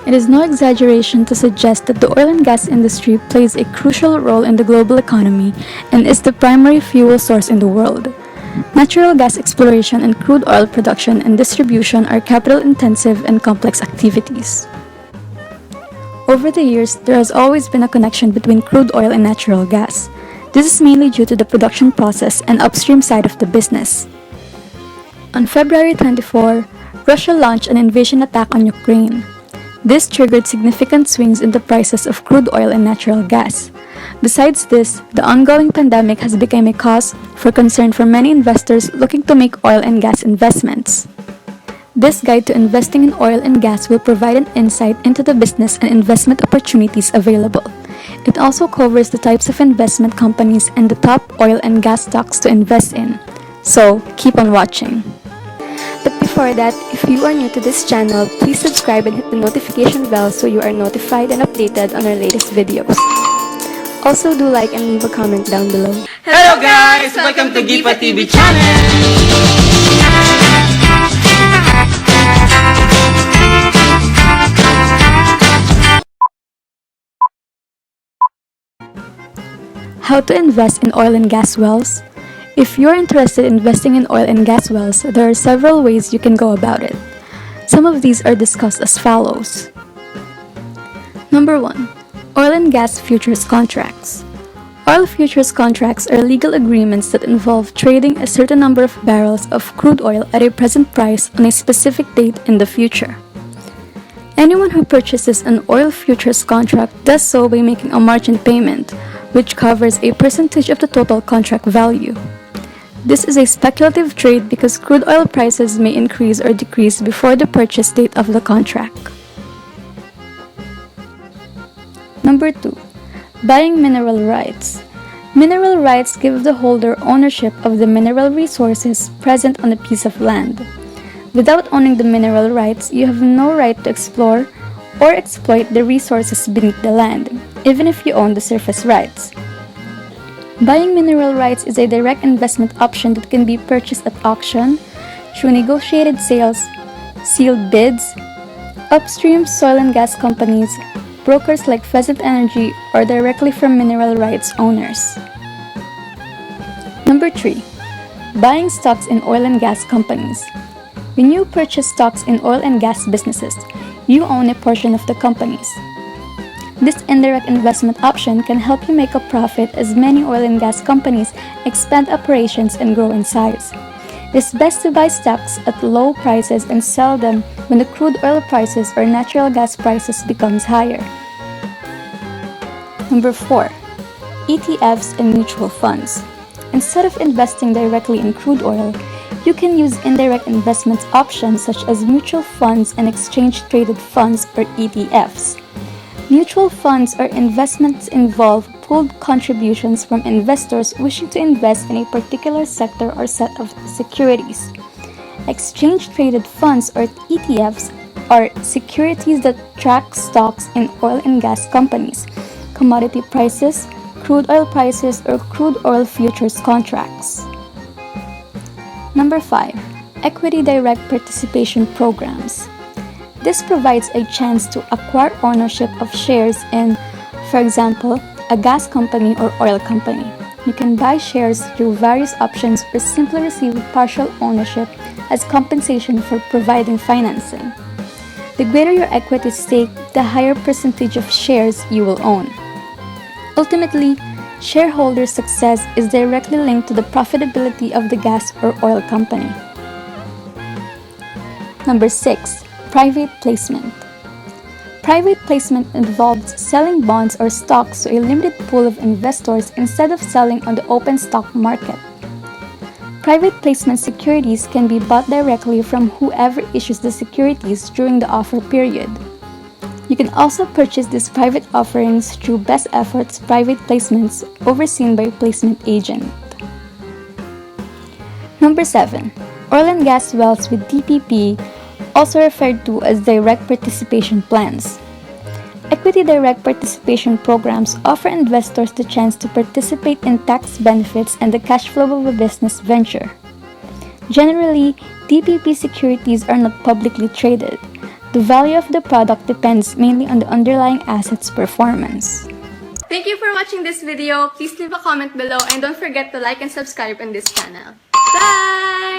It is no exaggeration to suggest that the oil and gas industry plays a crucial role in the global economy and is the primary fuel source in the world. Natural gas exploration and crude oil production and distribution are capital-intensive and complex activities. Over the years, there has always been a connection between crude oil and natural gas. This is mainly due to the production process and upstream side of the business. On February 24, Russia launched an invasion attack on Ukraine. This triggered significant swings in the prices of crude oil and natural gas. Besides this, the ongoing pandemic has become a cause for concern for many investors looking to make oil and gas investments. This guide to investing in oil and gas will provide an insight into the business and investment opportunities available. It also covers the types of investment companies and the top oil and gas stocks to invest in. So, keep on watching. But before that, if you are new to this channel, please subscribe and hit the notification bell so you are notified and updated on our latest videos. Also, do like and leave a comment down below. Hello guys! Welcome to Gipa TV channel! How to invest in oil and gas wells? If you're interested in investing in oil and gas wells, there are several ways you can go about it. Some of these are discussed as follows. Number 1. Oil and gas futures contracts. Oil futures contracts are legal agreements that involve trading a certain number of barrels of crude oil at a present price on a specific date in the future. Anyone who purchases an oil futures contract does so by making a margin payment, which covers a percentage of the total contract value. This is a speculative trade because crude oil prices may increase or decrease before the purchase date of the contract. Number 2. Buying mineral rights. Mineral rights give the holder ownership of the mineral resources present on a piece of land. Without owning the mineral rights, you have no right to explore or exploit the resources beneath the land, even if you own the surface rights. Buying mineral rights is a direct investment option that can be purchased at auction, through negotiated sales, sealed bids, upstream soil and gas companies, brokers like Pheasant Energy, or directly from mineral rights owners. Number 3. Buying stocks in oil and gas companies. When you purchase stocks in oil and gas businesses, you own a portion of the companies. This indirect investment option can help you make a profit as many oil and gas companies expand operations and grow in size. It is best to buy stocks at low prices and sell them when the crude oil prices or natural gas prices becomes higher. Number 4. ETFs and mutual funds. Instead of investing directly in crude oil, you can use indirect investment options such as mutual funds and exchange-traded funds or ETFs. Mutual funds or investments involve pooled contributions from investors wishing to invest in a particular sector or set of securities. Exchange-traded funds or ETFs are securities that track stocks in oil and gas companies, commodity prices, crude oil prices, or crude oil futures contracts. Number 5. Equity Direct Participation Programs. This provides a chance to acquire ownership of shares in, for example, a gas company or oil company. You can buy shares through various options or simply receive partial ownership as compensation for providing financing. The greater your equity stake, the higher percentage of shares you will own. Ultimately, shareholder success is directly linked to the profitability of the gas or oil company. Number 6. Private placement. Private placement involves selling bonds or stocks to a limited pool of investors instead of selling on the open stock market. Private placement securities can be bought directly from whoever issues the securities during the offer period. You can also purchase these private offerings through best efforts private placements overseen by a placement agent. Number 7. Oil and gas wells with DPP, also referred to as direct participation plans. Equity direct participation programs offer investors the chance to participate in tax benefits and the cash flow of a business venture. Generally, DPP securities are not publicly traded. The value of the product depends mainly on the underlying asset's performance. Thank you for watching this video. Please leave a comment below and don't forget to like and subscribe on this channel. Bye!